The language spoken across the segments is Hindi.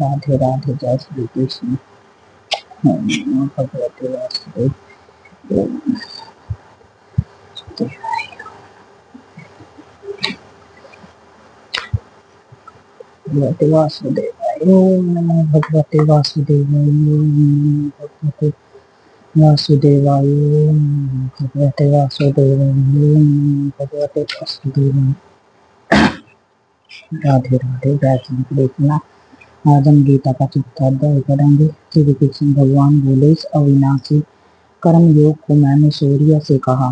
राधे राधे, जय श्री कृष्ण। ओम नमो भगवते वासुदेव। ओम भगवते वासुदेव। ओम नमो भगवते वासुदेव। ओम नमो भगवते वासुदेवाय। ओम नमो भगवते वासुदेव। ओम नमो भगवते वासुदेव। राधे राधे, जय श्री कृष्ण। आज हम गीता का चौथा अध्याय करेंगे। श्री कृष्ण भगवान बोले, इस अविनाशी कर्म योग को मैंने सूर्य से कहा,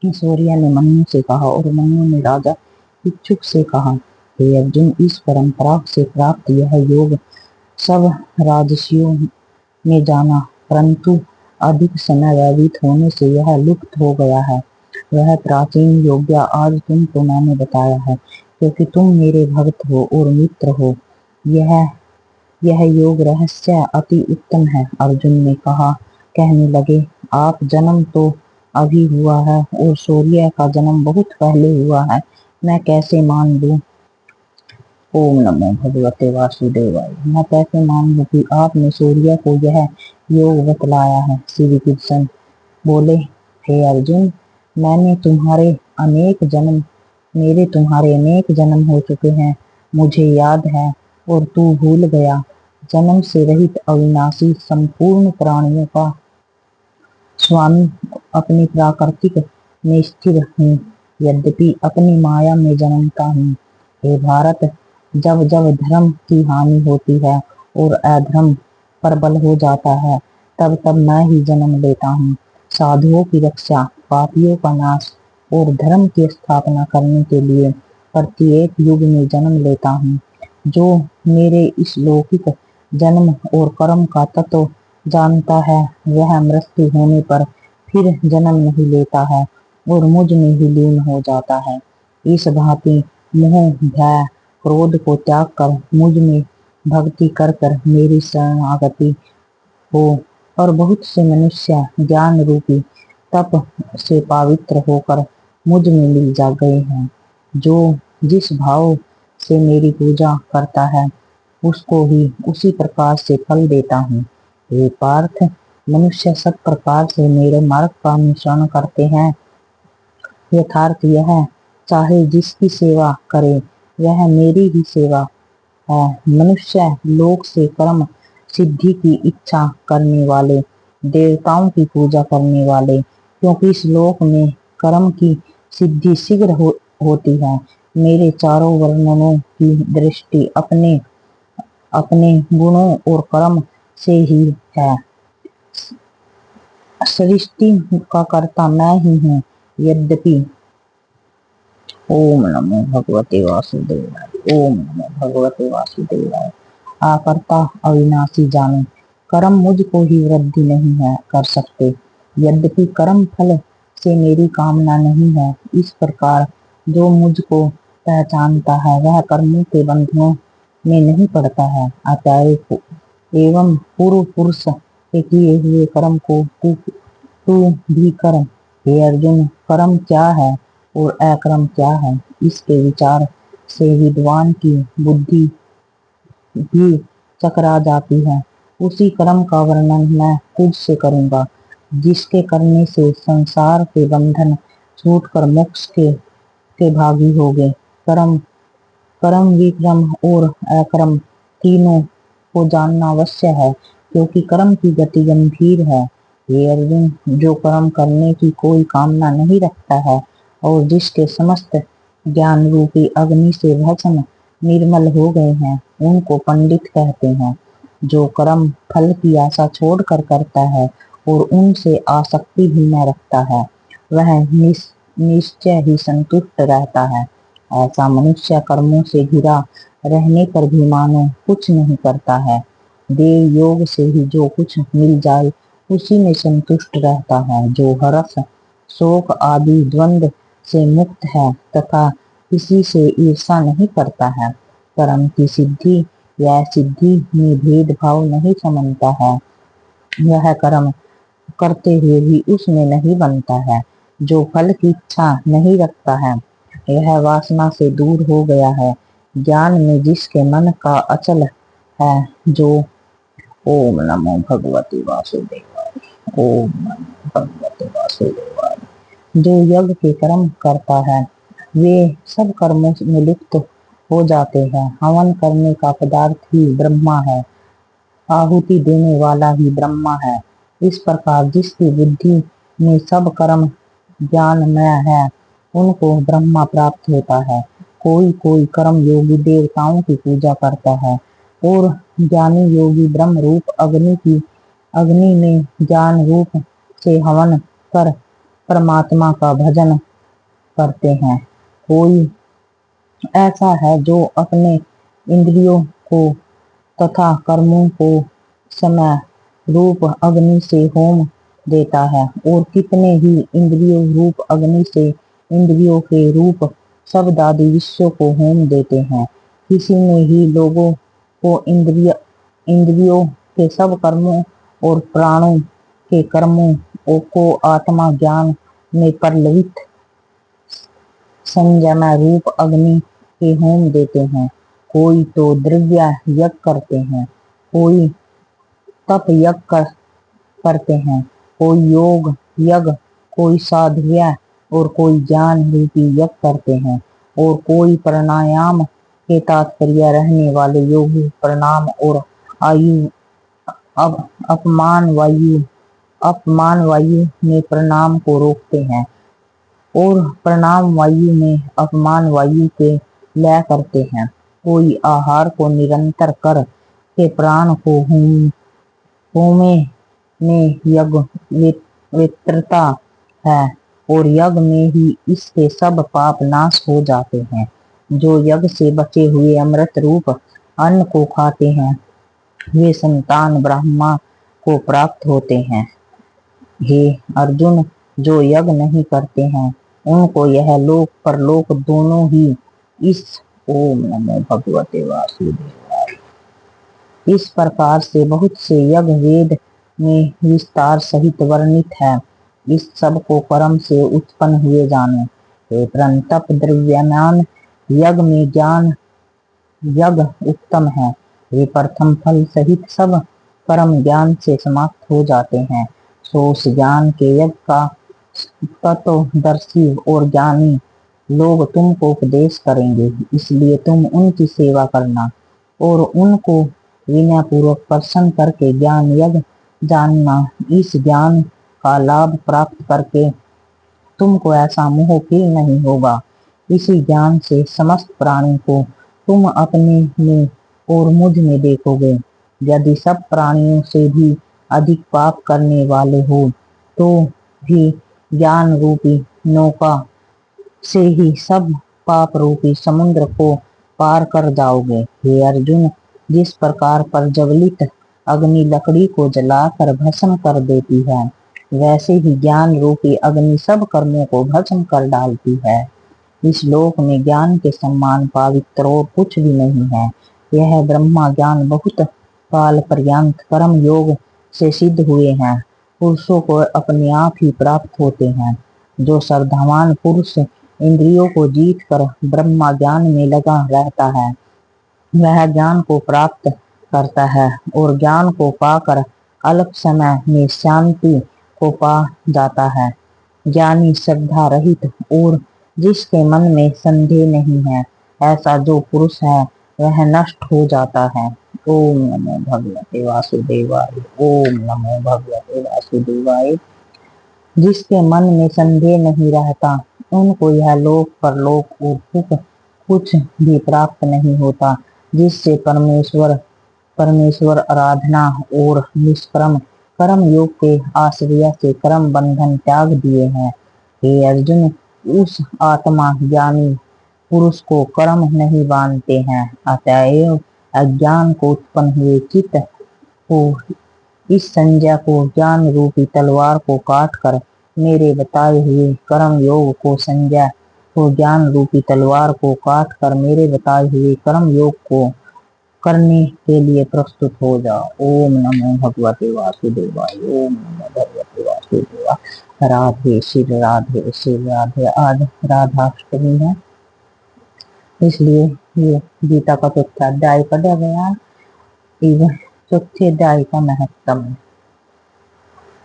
सूर्य ने मनु से कहा और मनु ने राजा इच्छुक से कहा। हे अर्जुन, इस परंपरा से प्राप्त यह योग सब राजर्षियों ने जाना, परंतु अधिक समय व्यतीत होने से यह लुप्त हो गया है। वह प्राचीन योग आज तुमको मैंने बताया है, क्योंकि तुम मेरे भक्त हो और मित्र हो। यह योग रहस्य अति उत्तम है। अर्जुन ने कहा, कहने लगे, आप जन्म तो अभी हुआ है और सूर्य का जन्म बहुत पहले हुआ है, मैं कैसे मान लूं? ओम नमो भगवते वासुदेवाय। मैं कैसे मान लूं कि आपने सूर्य को यह योग बतलाया है? श्री कृष्ण बोले, हे अर्जुन, मेरे तुम्हारे अनेक जन्म हो चुके हैं, मुझे याद है और तू भूल गया। जन्म से रहित अविनाशी संपूर्ण प्राणियों का स्वामी अपनी प्राकृतिक में स्थिर हूँ, यद्यपि अपनी माया में जन्मता हूँ। हे भारत, जब जब धर्म की हानि होती है और अधर्म प्रबल हो जाता है, तब तब मैं ही जन्म लेता हूँ। साधुओं की रक्षा, पापियों का नाश और धर्म की स्थापना करने के लिए प्रत्येक युग में जन्म लेता हूँ। जो मेरे इस लौकिक जन्म और कर्म का तत्व जानता है, वह मृत्यु होने पर फिर जन्म नहीं लेता है और मुझ में ही लीन हो जाता है। इस भांति मोह, भय, क्रोध को त्याग कर मुझ में भक्ति कर कर मेरी शरणागति हो, और बहुत से मनुष्य ज्ञान रूपी तप से पवित्र होकर मुझ में मिल जा गए हैं। जो जिस भाव से मेरी पूजा करता है, उसको ही उसी प्रकार से फल देता हूँ। हे पार्थ, मनुष्य सब प्रकार से मेरे मार्ग का अनुसरण करते हैं। यथार्थ यह है, चाहे जिसकी सेवा करे वह मेरी ही सेवा है। मनुष्य लोक से कर्म सिद्धि की इच्छा करने वाले, देवताओं की पूजा करने वाले, क्योंकि इस लोक में कर्म की सिद्धि शीघ्र होती है। मेरे चारों वर्णनों की दृष्टि अपने अपने गुणों और कर्म से ही है। सृष्टि का कर्ता मैं ही हूँ, यद्यपि ओम नमो भगवते वासुदेवाय। ओम नमो भगवते वासुदेवाय। आकर्ता अविनाशी जाने, कर्म मुझको ही वृद्धि नहीं है कर सकते, यद्यपि कर्म फल से मेरी कामना नहीं है। इस प्रकार जो मुझको पहचानता है, वह कर्मों के बंधनों में नहीं पड़ता है। अतएव एवं पूर्व पुरुष के किए हुए कर्म को तू भी कर। हे अर्जुन, कर्म क्या है और अकर्म क्या है, इसके विचार से विद्वान की बुद्धि भी चकरा जाती है। उसी कर्म का वर्णन मैं तुझसे करूंगा, जिसके करने से संसार के बंधन छूटकर मोक्ष के भागी होगे। कर्म कर्म विक्रम और अकर्म तीनों को जानना अवश्य है, क्योंकि कर्म की गति गंभीर है। हे अर्जुन, जो कर्म करने की कोई कामना नहीं रखता है और जिसके समस्त ज्ञान रूपी अग्नि से भस्म निर्मल हो गए हैं, उनको पंडित कहते हैं। जो कर्म फल की आशा छोड़कर करता है और उनसे आसक्ति भी न रखता है, वह निश्चय ही संतुष्ट रहता है। ऐसा मनुष्य कर्मों से घिरा रहने पर भी मानो कुछ नहीं करता है। देव योग से ही जो कुछ मिल जाए उसी में संतुष्ट रहता है। जो हर्ष, शोक आदि द्वंद्व से मुक्त है तथा किसी से ईर्षा नहीं करता है, कर्म की सिद्धि या सिद्धि में भेदभाव नहीं समझता है, वह कर्म करते हुए भी उसमें नहीं बनता है। जो फल की इच्छा नहीं रखता है, यह वासना से दूर हो गया है, ज्ञान में जिसके मन का अचल है, जो ओम नमो भगवते वासुदेवाय, ओम नमो भगवते वासुदेवाय। जो यज्ञ के कर्म करता है वे सब कर्मों में लिप्त हो जाते हैं। हवन करने का पदार्थ ही ब्रह्मा है, आहुति देने वाला ही ब्रह्मा है। इस प्रकार जिसकी बुद्धि में सब कर्म ज्ञानमय है, उनको ब्रह्मा प्राप्त होता है। कोई कोई कर्म योगी देवताओं की पूजा करता है और ज्ञानी योगी ब्रह्म रूप अग्नि में ज्ञान रूप से हवन कर परमात्मा का भजन करते हैं। कोई ऐसा है जो अपने इंद्रियों को तथा कर्मों को समय रूप अग्नि से होम देता है, और कितने ही इंद्रियों रूप अग्नि से इंद्रियों के रूप शब्द आदि विषयों को होम देते हैं। किसी ने ही लोगों को इंद्रियों के सब कर्मों और प्राणों के कर्मों को आत्मा ज्ञान में परलवित संयम रूप अग्नि के होम देते हैं। कोई तो द्रव्य यज्ञ करते हैं, कोई तप यज्ञ करते हैं, कोई योग यज्ञ, कोई साध्य और कोई ज्ञान रूपी यज्ञ करते हैं, और कोई प्राणायाम के तात्पर्य रहने वाले योगी प्रणाम और आयु अपमान वायु में प्रणाम को रोकते हैं, और प्रणाम वायु में अपमान वायु के लय करते हैं। कोई आहार को निरंतर कर के प्राण को होमे में यज्ञ वित्रता है, और यज्ञ में ही इसके सब पाप नाश हो जाते हैं। जो यज्ञ से बचे हुए अमृत रूप अन्न को खाते हैं, वे संतान ब्रह्मा को प्राप्त होते हैं। हे अर्जुन, जो यज्ञ नहीं करते हैं, उनको यह लोक परलोक दोनों ही इस ओम नमो भगवते वासुदेवाय इस प्रकार से बहुत से यज्ञ वेद में विस्तार सहित वर्णित है। इस सब को कर्म से उत्पन्न हुए जानो। हे परंतप द्रव्यमान यज्ञ में ज्ञान यज्ञ उत्तम है। वे प्रथम फल सहित सब कर्म ज्ञान से समाप्त हो जाते हैं। सो उस ज्ञान के यज्ञ का तत्वदर्शी और ज्ञानी लोग तुमको उपदेश करेंगे, इसलिए तुम उनकी सेवा करना और उनको विनय पूर्वक प्रसन्न करके ज्ञान यज्ञ जानना। इस ज्ञान का लाभ प्राप्त करके तुमको ऐसा मोह फिर नहीं होगा। इसी ज्ञान से समस्त प्राणी को तुम अपने में और मुझ में देखोगे। यदि सब प्राणियों से भी अधिक पाप करने वाले हो तो भी ज्ञान रूपी नौका से ही सब पाप रूपी समुद्र को पार कर जाओगे। हे अर्जुन, जिस प्रकार प्रज्वलित अग्नि लकड़ी को जलाकर भस्म कर देती है, वैसे ही ज्ञान रूपी अग्नि सब कर्मों को भस्म कर डालती है। इस लोक में ज्ञान के समान पवित्र और कुछ भी नहीं है। यह ब्रह्मा ज्ञान बहुत काल पर्यंत कर्म योग से सिद्ध हुए हैं, पुरुषों को अपने आप ही प्राप्त होते हैं। जो श्रद्धावान पुरुष इंद्रियों को जीत कर ब्रह्मा ज्ञान में लगा रहता है, वह ज्ञान को प्राप्त करता है और ज्ञान को पाकर अल्प समय में शांति को पा जाता है। ज्ञानी श्रद्धा रहित और जिसके मन में संदेह नहीं है, ऐसा जो पुरुष है वह नष्ट हो जाता है। ओम नमो भगवते वासुदेवाय, ओम नमो भगवते वासुदेवाय। जिसके मन में संदेह नहीं रहता, उनको यह लोक परलोक और सुख कुछ भी प्राप्त नहीं होता। जिससे परमेश्वर आराधना और निष्कर्म कर्म योग के आश्रय से कर्म बंधन त्याग दिए हैं। हे अर्जुन, उस आत्मा ज्ञानी पुरुष को कर्म नहीं बांधते हैं। अतएव अज्ञान को उत्पन्न हुए चित्त को इस संज्ञा को ज्ञान रूपी तलवार को काट कर मेरे बताए हुए कर्म योग को संज्ञा को ज्ञान रूपी तलवार को काट कर मेरे बताए हुए कर्म योग को करने के लिए प्रस्तुत हो जाओ। ओम नमो भगवते वासुदेवाय, ओम नमो भगवते वासुदेवाय। राधे श्री राधे श्री राधे। आज राधाष्टमी है। इसलिए ये गीता का चौथा अध्याय पढ़ा गया एवं चौथे अध्याय का महत्व।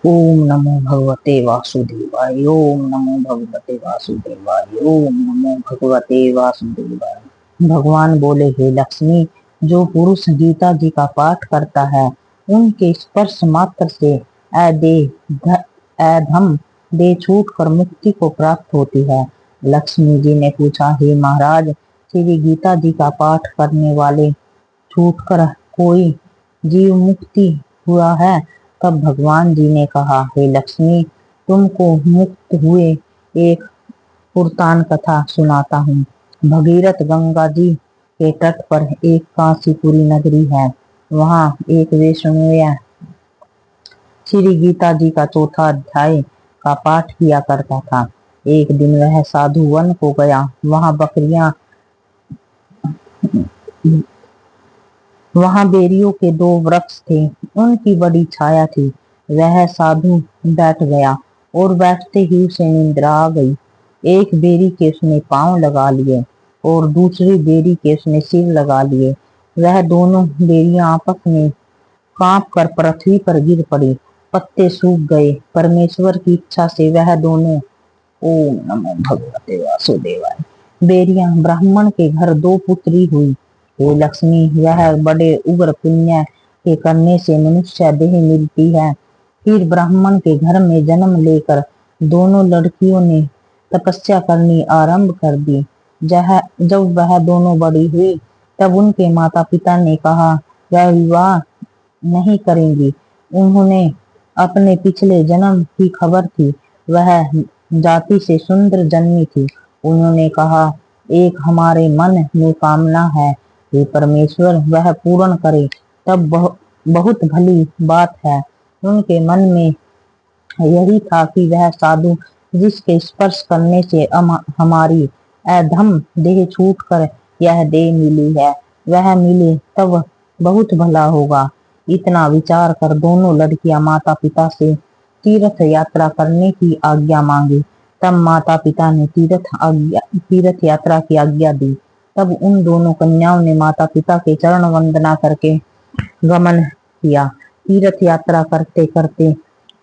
ओम नमो भगवते वासुदेवाय। ओम नमो भगवते वासुदेवाय। ओम नमो भगवते वासुदेवाय। भगवान बोले, हे लक्ष्मी, जो पुरुष गीता जी का पाठ करता है उनके स्पर्श मात्र से अधम देह छूट कर मुक्ति को प्राप्त होती है। लक्ष्मी जी ने पूछा, हे महाराज, श्री गीता जी का पाठ करने वाले छूटकर कोई जीव मुक्ति हुआ है? तब भगवान जी ने कहा, हे लक्ष्मी, तुमको मुक्त हुए एक पुरातन कथा सुनाता हूँ। भगीरथ गंगा जी के तट पर एक काशीपुरी नगरी है। वहाँ एक वैष्णव श्री गीता जी का चौथा अध्याय का पाठ किया करता था। एक दिन वह साधु वन को गया। वहाँ बेरियों के दो वृक्ष थे, उनकी बड़ी छाया थी। वह साधु बैठ गया और बैठते ही उसे निद्रा आ गई। एक बेरी के उसने पांव लगा लिए और दूसरी बेरी के उसने सिर लगा लिए। वह दोनों बेरियां आपस में कांप कर पृथ्वी पर गिर पड़ी। पत्ते सूख गए। परमेश्वर की इच्छा से वह दोनों, ओम नमो भगवते वासुदेवाय, बेरियां ब्राह्मण के घर दो पुत्री हुई। हे लक्ष्मी, वह बड़े उग्र पुण्य के करने से मनुष्य देह मिलती है। फिर ब्राह्मण के घर में जन्म लेकर दोनों लड़कियों ने तपस्या करनी आरंभ कर दी। जब वह दोनों बड़ी हुई तब उनके माता पिता ने कहा वह विवाह नहीं करेंगी। उन्होंने अपने पिछले जन्म की खबर थी। वह जाति से सुंदर जन्मी थी। उन्होंने कहा, एक हमारे मन में कामना है, हे परमेश्वर वह पूर्ण करे तब बहुत भली बात है। उनके मन में यही था कि वह साधु जिसके स्पर्श करने से हमारी अधम देह छूटकर यह देह मिली है, वह मिले तब बहुत भला होगा। इतना विचार कर दोनों लड़कियां माता पिता से तीर्थ यात्रा करने की आज्ञा मांगी। तब माता पिता ने तीर्थ यात्रा की आज्ञा दी। तब उन दोनों कन्याओं ने माता पिता के चरण वंदना करके गमन किया। तीर्थ यात्रा करते करते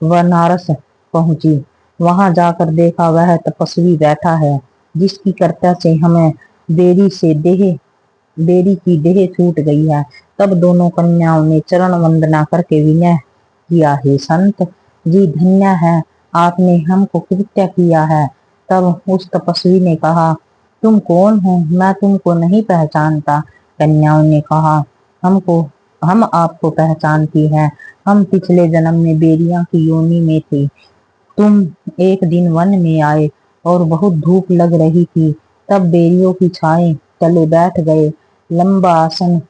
बनारस पहुंची। वहां जाकर देखा वह तपस्वी बैठा है जिसकी कृपा से हमें बेरी की देह छूट गई है। तब दोनों कन्याओं ने चरण वंदना करके विनय किया, हे संत जी, धन्य है आपने हमको कृत्य किया है। तब उस तपस्वी ने कहा, तुम कौन हो? मैं तुमको नहीं पहचानता। कन्याओं ने कहा, हम आपको पहचानती हैं। हम पिछले जन्म में बेरियां की योनि में थे। तुम एक दिन वन में आए और बहुत धूप लग रही थी। तब बेरियों की छाए तले बैठ गए। लंबा आसन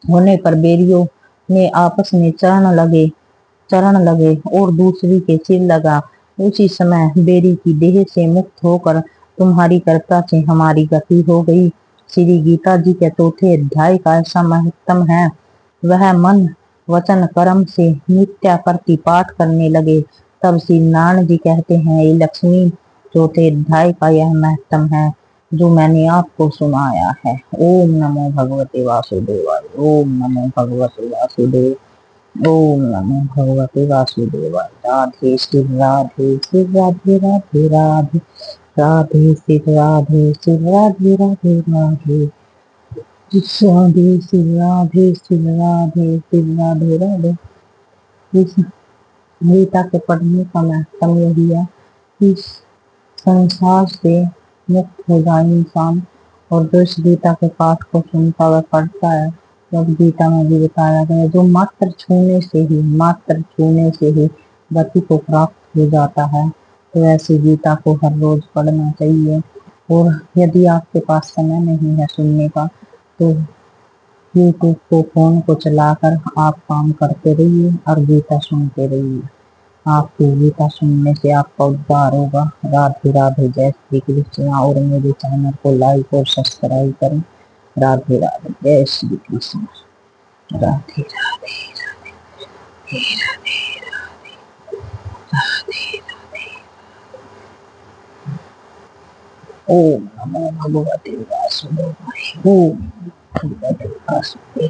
होने पर बेरियों ने आपस में चरण लगे और दूसरी के सिर लगा। उसी समय बेरी की देह से मुक्त होकर तुम्हारी कृपा से हमारी गति हो गई। श्री गीता जी के चौथे अध्याय का ऐसा महत्व है। वह मन वचन कर्म से नित्य प्रति पाठ करने लगे। तब श्री नारायण जी कहते हैं, ये लक्ष्मी, चौथे अध्याय का यह महत्व है जो मैंने आपको सुनाया है। ओम नमो भगवते वासुदेवाय। ओम नमो भगवते वासुदेव। ओम नमो भगवते वासुदेवाय। राधे श्री राधे श्री राधे राधे राधे राधे श्री राधे श्री राधे राधे राधे राधे श्री राधे श्री राधे श्री राधे राधे। इस गीता के पढ़ने का महत्व यही है कि संसार से मुक्त हो जाए इंसान। और जो इस गीता के पाठ को सुनता हुआ पढ़ता है, जब गीता में भी बताया गया जो मात्र छूने से ही गति को प्राप्त हो जाता है। तो ऐसी गीता को हर रोज पढ़ना चाहिए। और यदि आपके पास समय नहीं है सुनने का, तो यूट्यूब को फोन को चलाकर आप काम करते रहिए और गीता सुनते रहिए। आपकी गीता सुनने से आपका उद्धार होगा। राधे राधे। जय श्री कृष्ण। और मेरे चैनल को लाइक और सब्सक्राइब करें। राधे राधे। जय श्री कृष्ण। राधे राधे राधे राधे राधे राधे। ओम नमो भगवते वासुदेवाय। ओम भगवते वासुदेवाय।